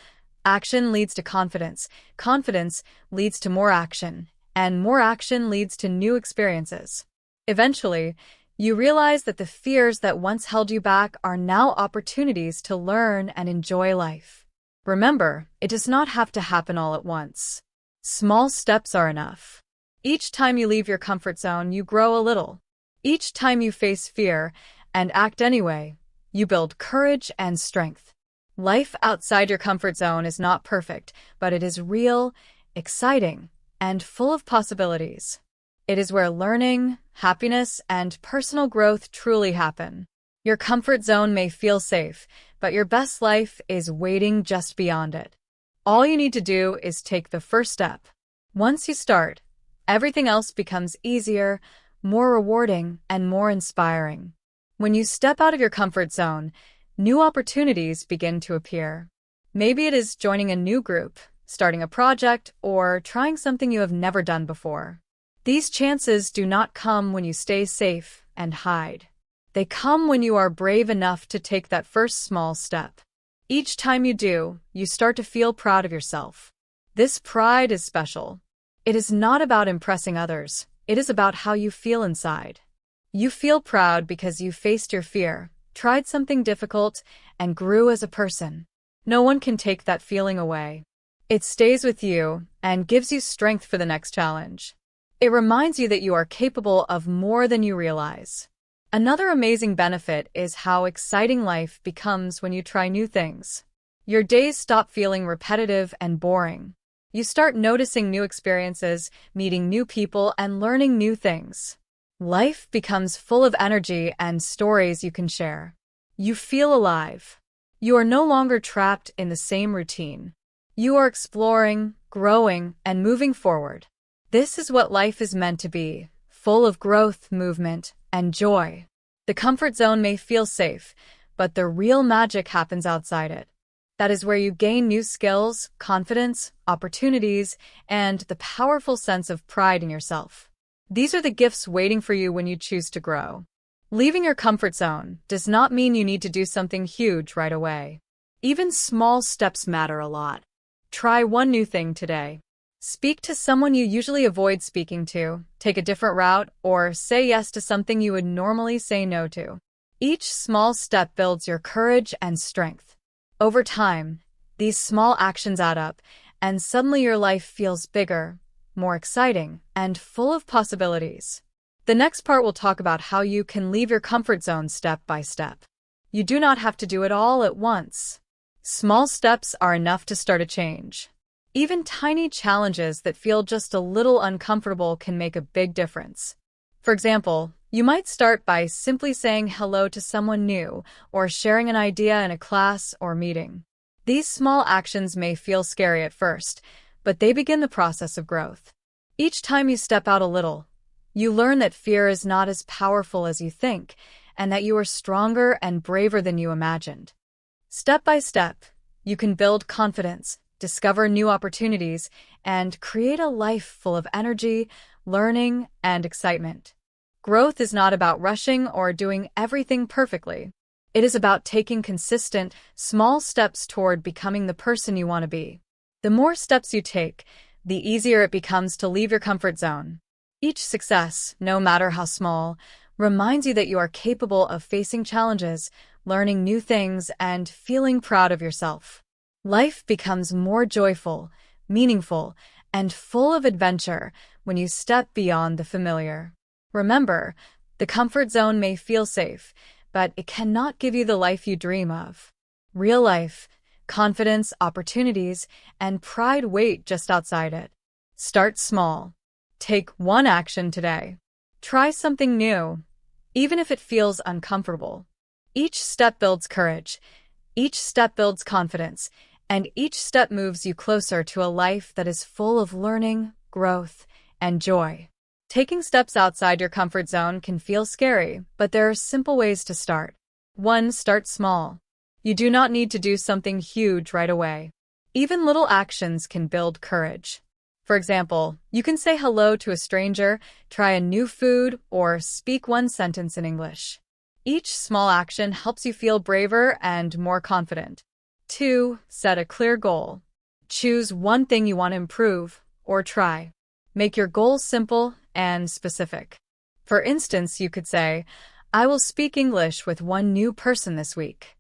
Action leads to confidence, confidence leads to more action, and more action leads to new experiences. Eventually, you realize that the fears that once held you back are now opportunities to learn and enjoy life. Remember, it does not have to happen all at once. Small steps are enough. Each time you leave your comfort zone, you grow a little. Each time you face fear and act anyway, you build courage and strength. Life outside your comfort zone is not perfect, but it is real, exciting, and full of possibilities. It is where learning, happiness, and personal growth truly happen. Your comfort zone may feel safe, but your best life is waiting just beyond it. All you need to do is take the first step. Once you start, everything else becomes easier, more rewarding, and more inspiring. When you step out of your comfort zone, new opportunities begin to appear. Maybe it is joining a new group, starting a project, or trying something you have never done before. These chances do not come when you stay safe and hide. They come when you are brave enough to take that first small step. Each time you do, you start to feel proud of yourself. This pride is special. It is not about impressing others. It is about how you feel inside. You feel proud because you faced your fear, tried something difficult, and grew as a person. No one can take that feeling away. It stays with you and gives you strength for the next challenge. It reminds you that you are capable of more than you realize. Another amazing benefit is how exciting life becomes when you try new things. Your days stop feeling repetitive and boring. You start noticing new experiences, meeting new people, and learning new things. Life becomes full of energy and stories you can share. You feel alive. You are no longer trapped in the same routine. You are exploring, growing, and moving forward. This is what life is meant to be, full of growth, movement, and joy. The comfort zone may feel safe, but the real magic happens outside it. That is where you gain new skills, confidence, opportunities, and the powerful sense of pride in yourself. These are the gifts waiting for you when you choose to grow. Leaving your comfort zone does not mean you need to do something huge right away. Even small steps matter a lot. Try one new thing today. Speak to someone you usually avoid speaking to, take a different route, or say yes to something you would normally say no to. Each small step builds your courage and strength. Over time, these small actions add up, and suddenly your life feels bigger, more exciting, and full of possibilities. The next part will talk about how you can leave your comfort zone step by step. You do not have to do it all at once. Small steps are enough to start a change. Even tiny challenges that feel just a little uncomfortable can make a big difference. For example, You might start by simply saying hello to someone new or sharing an idea in a class or meeting. These small actions may feel scary at first, but they begin the process of growth. Each time you step out a little, you learn that fear is not as powerful as you think, and that you are stronger and braver than you imagined. Step by step, you can build confidence, discover new opportunities, and create a life full of energy, learning, and excitement. Growth is not about rushing or doing everything perfectly. It is about taking consistent, small steps toward becoming the person you want to be. The more steps you take, the easier it becomes to leave your comfort zone. Each success, no matter how small, reminds you that you are capable of facing challenges, learning new things, and feeling proud of yourself. Life becomes more joyful, meaningful, and full of adventure when you step beyond the familiar. Remember, the comfort zone may feel safe, but it cannot give you the life you dream of. Real life, confidence, opportunities, and pride wait just outside it. Start small. Take one action today. Try something new, even if it feels uncomfortable. Each step builds courage. Each step builds confidence, and each step moves you closer to a life that is full of learning, growth, and joy. Taking steps outside your comfort zone can feel scary, but there are simple ways to start. 1. Start small. You do not need to do something huge right away. Even little actions can build courage. For example, you can say hello to a stranger, try a new food, or speak one sentence in English. Each small action helps you feel braver and more confident. 2. Set a clear goal. Choose one thing you want to improve or try. Make your goals simple and specific. For instance, you could say, I will speak English with one new person this week.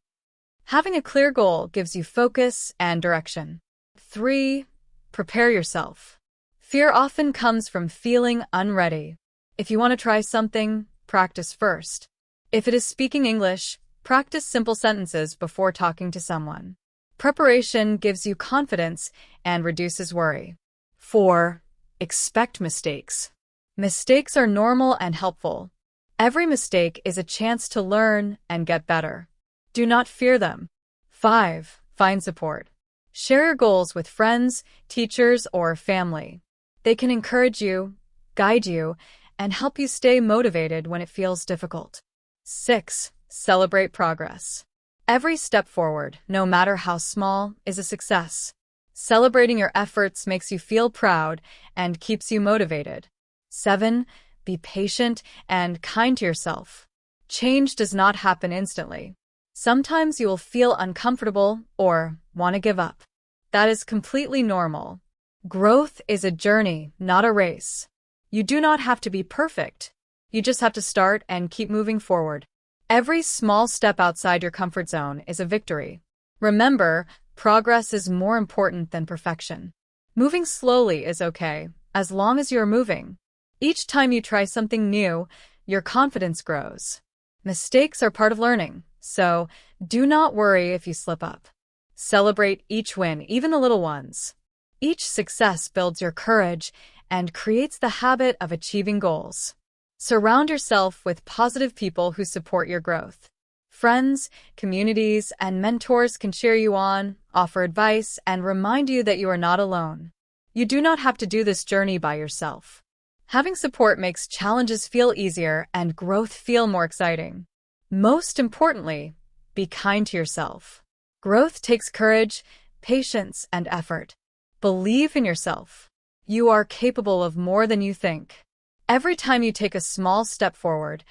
Having a clear goal gives you focus and direction. 3. Prepare yourself. Fear often comes from feeling unready. If you want to try something, practice first. If it is speaking English, practice simple sentences before talking to someone. Preparation gives you confidence and reduces worry. 4. Expect mistakes. Mistakes are normal and helpful. Every mistake is a chance to learn and get better. Do not fear them. 5. Find support. Share your goals with friends, teachers, or family. They can encourage you, guide you, and help you stay motivated when it feels difficult. 6. Celebrate progress. Every step forward, no matter how small, is a success. Celebrating your efforts makes you feel proud and keeps you motivated. 7. Be patient and kind to yourself. Change does not happen instantly. Sometimes you will feel uncomfortable or want to give up. That is completely normal. Growth is a journey, not a race. You do not have to be perfect. You just have to start and keep moving forward. Every small step outside your comfort zone is a victory. Remember, progress is more important than perfection. Moving slowly is okay, as long as you're moving. Each time you try something new, your confidence grows. Mistakes are part of learning, so do not worry if you slip up. Celebrate each win, even the little ones. Each success builds your courage and creates the habit of achieving goals. Surround yourself with positive people who support your growth. Friends, communities, and mentors can cheer you on, offer advice, and remind you that you are not alone. You do not have to do this journey by yourself. Having support makes challenges feel easier and growth feel more exciting. Most importantly, be kind to yourself. Growth takes courage, patience, and effort. Believe in yourself. You are capable of more than you think. Every time you take a small step forward,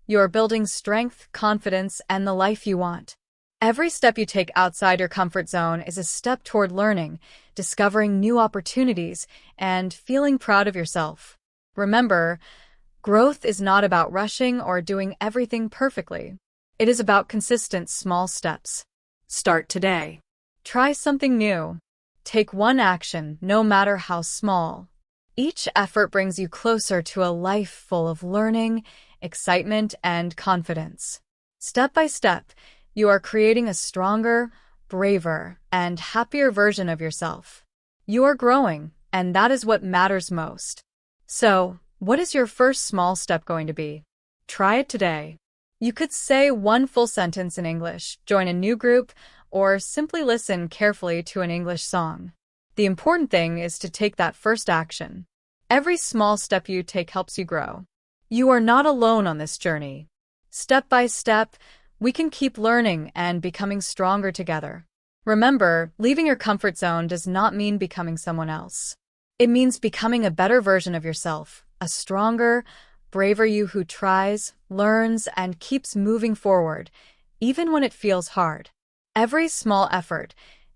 you are building strength, confidence, and the life you want. Every step you take outside your comfort zone is a step toward learning, discovering new opportunities, and feeling proud of yourself. Remember, growth is not about rushing or doing everything perfectly. It is about consistent small steps. Start today. Try something new. Take one action, no matter how small. Each effort brings you closer to a life full of learning, excitement, and confidence. Step by step, you are creating a stronger, braver, and happier version of yourself. You are growing, and that is what matters most. So, what is your first small step going to be? Try it today. You could say one full sentence in English, join a new group, or simply listen carefully to an English song. The important thing is to take that first action. Every small step you take helps you grow. You are not alone on this journey. Step by step, we can keep learning and becoming stronger together. Remember, leaving your comfort zone does not mean becoming someone else. It means becoming a better version of yourself, a stronger, braver you who tries, learns, and keeps moving forward, even when it feels hard. Every small effort,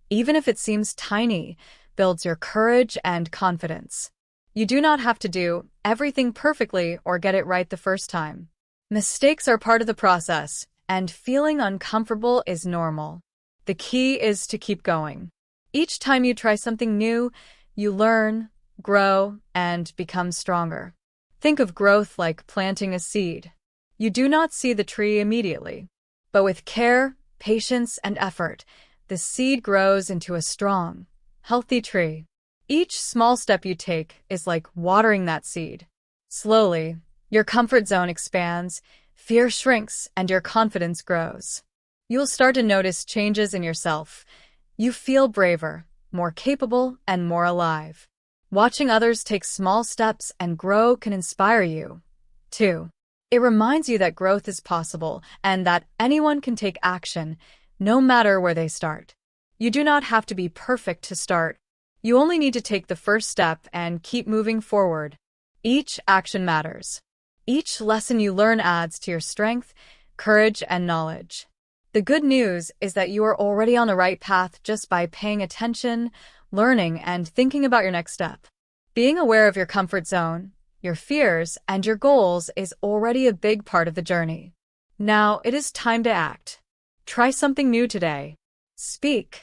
even if it seems tiny, builds your courage and confidence. You do not have to do everything perfectly or get it right the first time. Mistakes are part of the process, and feeling uncomfortable is normal. The key is to keep going. Each time you try something new, you learn, grow, and become stronger. Think of growth like planting a seed. You do not see the tree immediately, but with care, patience, and effort, the seed grows into a strong, healthy tree. Each small step you take is like watering that seed. Slowly, your comfort zone expands, fear shrinks, and your confidence grows. You'll start to notice changes in yourself. You feel braver, more capable, and more alive. Watching others take small steps and grow can inspire you, too. It reminds you that growth is possible and that anyone can take action, no matter where they start. You do not have to be perfect to start. You only need to take the first step and keep moving forward. Each action matters. Each lesson you learn adds to your strength, courage, and knowledge. The good news is that you are already on the right path just by paying attention, learning, and thinking about your next step. Being aware of your comfort zone, your fears, and your goals is already a big part of the journey. Now it is time to act. Try something new today. Speak.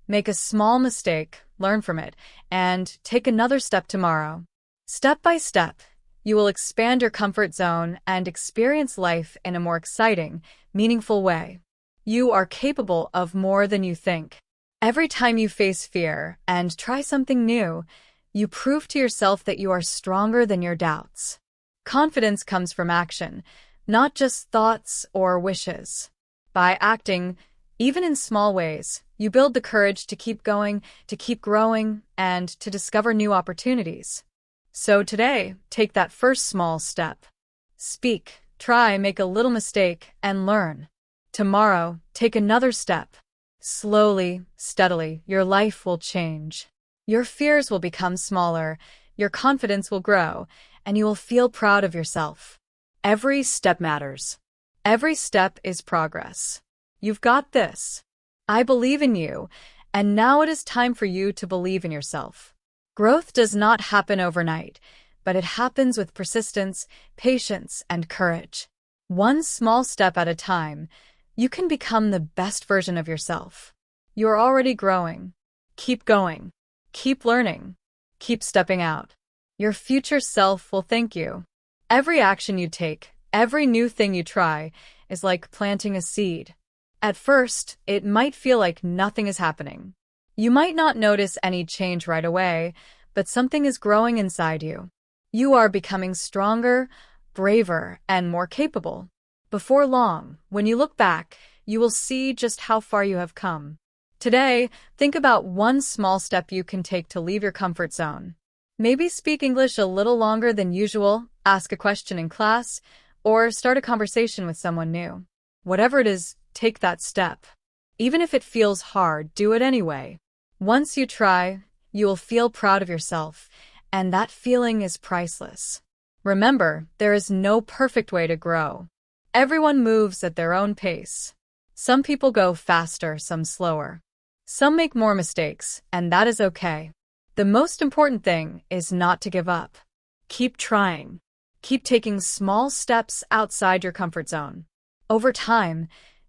Make a small mistake, learn from it, and take another step tomorrow. Step by step, you will expand your comfort zone and experience life in a more exciting, meaningful way. You are capable of more than you think. Every time you face fear and try something new, you prove to yourself that you are stronger than your doubts. Confidence comes from action, not just thoughts or wishes. By acting, even in small ways, you build the courage to keep going, to keep growing, and to discover new opportunities. So today, take that first small step. Speak, try, make a little mistake, and learn. Tomorrow, take another step. Slowly, steadily, your life will change. Your fears will become smaller, your confidence will grow, and you will feel proud of yourself. Every step matters. Every step is progress. You've got this. I believe in you, and now it is time for you to believe in yourself. Growth does not happen overnight, but it happens with persistence, patience, and courage. One small step at a time, you can become the best version of yourself. You're already growing. Keep going. Keep learning. Keep stepping out. Your future self will thank you. Every action you take, every new thing you try, is like planting a seed. At first, it might feel like nothing is happening. You might not notice any change right away, but something is growing inside you. You are becoming stronger, braver, and more capable. Before long, when you look back, you will see just how far you have come. Today, think about one small step you can take to leave your comfort zone. Maybe speak English a little longer than usual, ask a question in class, or start a conversation with someone new. Whatever it is, take that step. Even if it feels hard, do it anyway. Once you try, you will feel proud of yourself, and that feeling is priceless. Remember, there is no perfect way to grow. Everyone moves at their own pace. Some people go faster, some slower. Some make more mistakes, and that is okay. The most important thing is not to give up. Keep trying. Keep taking small steps outside your comfort zone. Over time,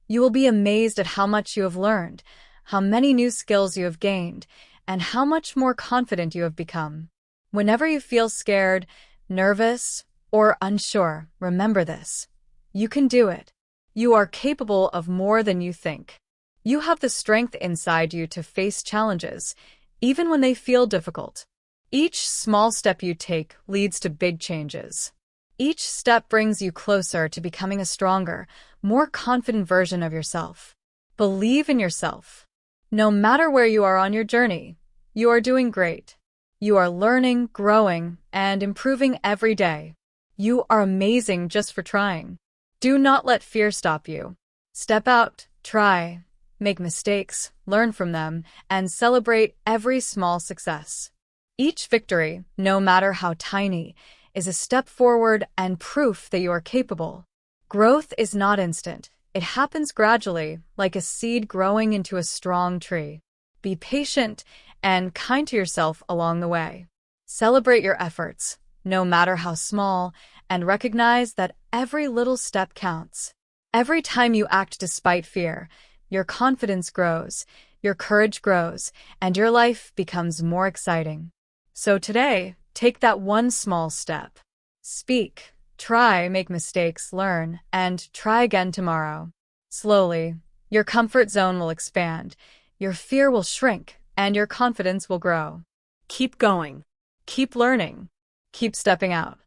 you will be amazed at how much you have learned, how many new skills you have gained, and how much more confident you have become. Whenever you feel scared, nervous, or unsure, remember this. You can do it. You are capable of more than you think. You have the strength inside you to face challenges, even when they feel difficult. Each small step you take leads to big changes. Each step brings you closer to becoming a stronger, more confident version of yourself. Believe in yourself. No matter where you are on your journey, you are doing great. You are learning, growing, and improving every day. You are amazing just for trying. Do not let fear stop you. Step out, try, make mistakes, learn from them, and celebrate every small success. Each victory, no matter how tiny, is a step forward and proof that you are capable. Growth is not instant. It happens gradually, like a seed growing into a strong tree. Be patient and kind to yourself along the way. Celebrate your efforts, no matter how small, and recognize that every little step counts. Every time you act despite fear, your confidence grows, your courage grows, and your life becomes more exciting. So today, take that one small step. Speak, try, make mistakes, learn, and try again tomorrow. Slowly, your comfort zone will expand, your fear will shrink, and your confidence will grow. Keep going. Keep learning. Keep stepping out.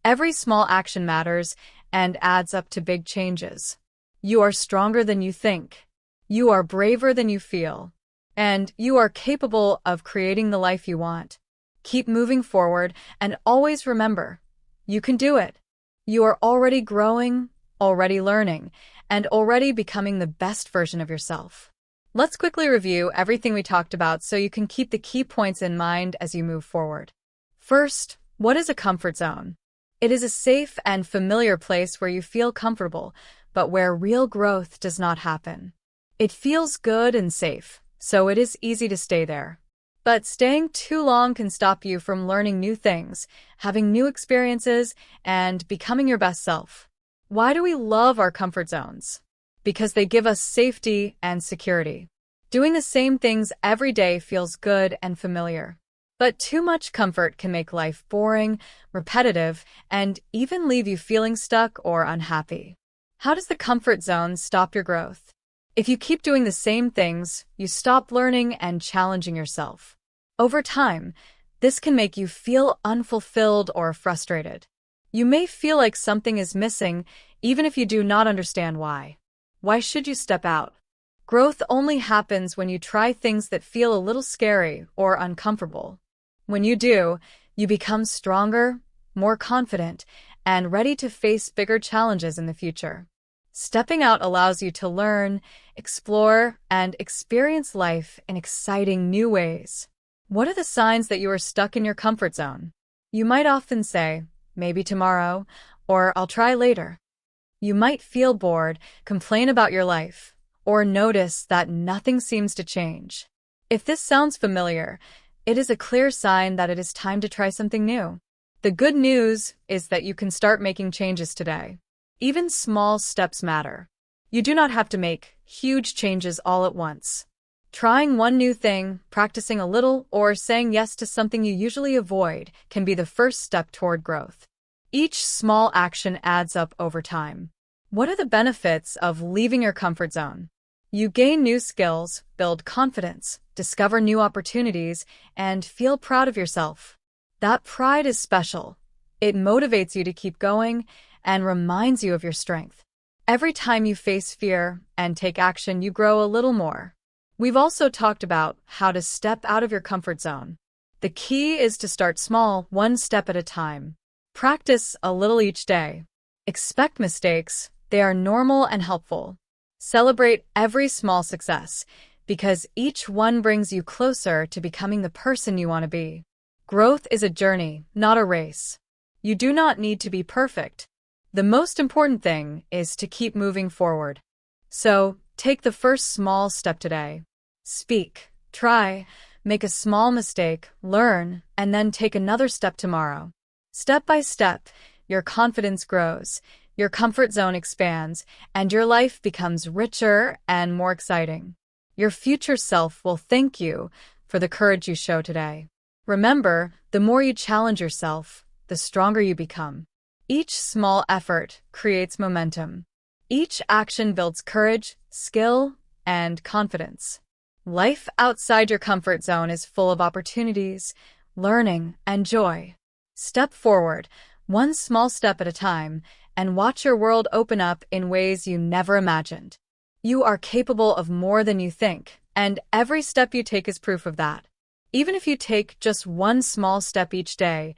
Every small action matters and adds up to big changes. You are stronger than you think. You are braver than you feel. And you are capable of creating the life you want. Keep moving forward and always remember, you can do it. You are already growing, already learning, and already becoming the best version of yourself. Let's quickly review everything we talked about so you can keep the key points in mind as you move forward. First, what is a comfort zone? It is a safe and familiar place where you feel comfortable, but where real growth does not happen. It feels good and safe, so it is easy to stay there. But staying too long can stop you from learning new things, having new experiences, and becoming your best self. Why do we love our comfort zones? Because they give us safety and security. Doing the same things every day feels good and familiar. But too much comfort can make life boring, repetitive, and even leave you feeling stuck or unhappy. How does the comfort zone stop your growth? If you keep doing the same things, you stop learning and challenging yourself. Over time, this can make you feel unfulfilled or frustrated. You may feel like something is missing, even if you do not understand why. Why should you step out? Growth only happens when you try things that feel a little scary or uncomfortable. When you do, you become stronger, more confident, and ready to face bigger challenges in the future. Stepping out allows you to learn, explore, and experience life in exciting new ways. What are the signs that you are stuck in your comfort zone? You might often say, maybe tomorrow, or I'll try later. You might feel bored, complain about your life, or notice that nothing seems to change. If this sounds familiar, it is a clear sign that it is time to try something new. The good news is that you can start making changes today. Even small steps matter. You do not have to make huge changes all at once. Trying one new thing, practicing a little, or saying yes to something you usually avoid can be the first step toward growth. Each small action adds up over time. What are the benefits of leaving your comfort zone? You gain new skills, build confidence, discover new opportunities, and feel proud of yourself. That pride is special. It motivates you to keep going and reminds you of your strength. Every time you face fear and take action, you grow a little more. We've also talked about how to step out of your comfort zone. The key is to start small, one step at a time. Practice a little each day. Expect mistakes. They are normal and helpful. Celebrate every small success, because each one brings you closer to becoming the person you want to be. Growth is a journey, not a race. You do not need to be perfect. The most important thing is to keep moving forward. So, take the first small step today. Speak, try, make a small mistake, learn, and then take another step tomorrow. Step by step, your confidence grows, your comfort zone expands, and your life becomes richer and more exciting. Your future self will thank you for the courage you show today. Remember, the more you challenge yourself, the stronger you become. Each small effort creates momentum. Each action builds courage, skill, and confidence. Life outside your comfort zone is full of opportunities, learning, and joy. Step forward, one small step at a time, and watch your world open up in ways you never imagined. You are capable of more than you think, and every step you take is proof of that. Even if you take just one small step each day,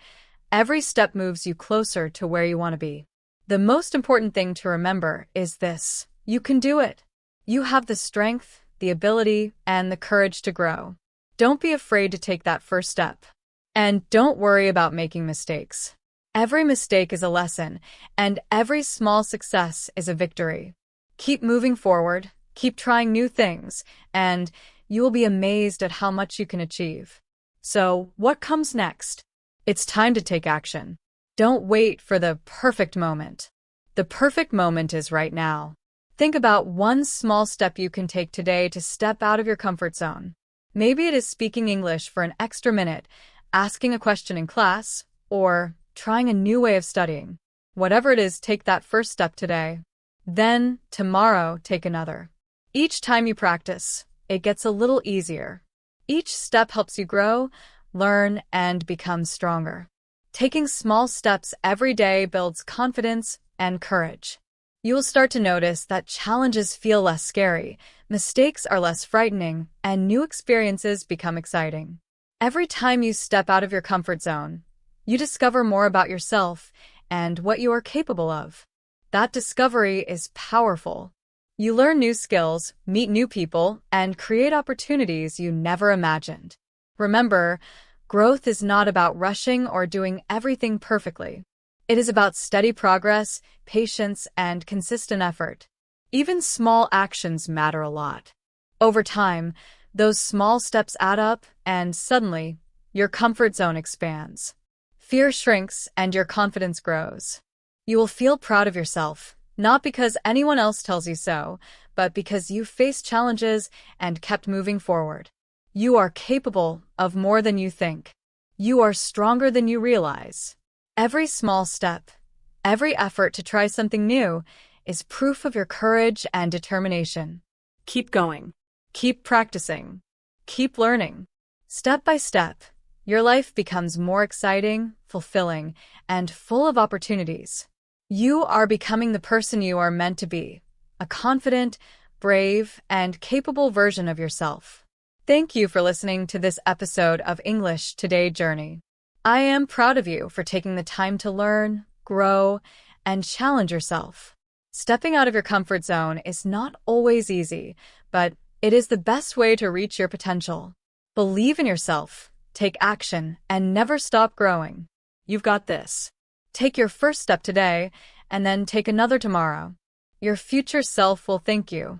every step moves you closer to where you want to be. The most important thing to remember is this: you can do it. You have the strength, the ability, and the courage to grow. Don't be afraid to take that first step. And don't worry about making mistakes. Every mistake is a lesson, and every small success is a victory. Keep moving forward, keep trying new things, and you will be amazed at how much you can achieve. So, what comes next? It's time to take action. Don't wait for the perfect moment. The perfect moment is right now. Think about one small step you can take today to step out of your comfort zone. Maybe it is speaking English for an extra minute, asking a question in class, or trying a new way of studying. Whatever it is, take that first step today. Then, tomorrow, take another. Each time you practice, it gets a little easier. Each step helps you grow, learn, and become stronger. Taking small steps every day builds confidence and courage. You will start to notice that challenges feel less scary, mistakes are less frightening, and new experiences become exciting. Every time you step out of your comfort zone, you discover more about yourself and what you are capable of. That discovery is powerful. You learn new skills, meet new people, and create opportunities you never imagined. Remember, growth is not about rushing or doing everything perfectly. It is about steady progress, patience, and consistent effort. Even small actions matter a lot. Over time, those small steps add up, and suddenly, your comfort zone expands. Fear shrinks, and your confidence grows. You will feel proud of yourself, not because anyone else tells you so, but because you faced challenges and kept moving forward. You are capable of more than you think. You are stronger than you realize. Every small step, every effort to try something new, is proof of your courage and determination. Keep going. Keep practicing. Keep learning. Step by step, your life becomes more exciting, fulfilling, and full of opportunities. You are becoming the person you are meant to be, a confident, brave, and capable version of yourself. Thank you for listening to this episode of English Today Journey. I am proud of you for taking the time to learn, grow, and challenge yourself. Stepping out of your comfort zone is not always easy, but it is the best way to reach your potential. Believe in yourself, take action, and never stop growing. You've got this. Take your first step today, and then take another tomorrow. Your future self will thank you.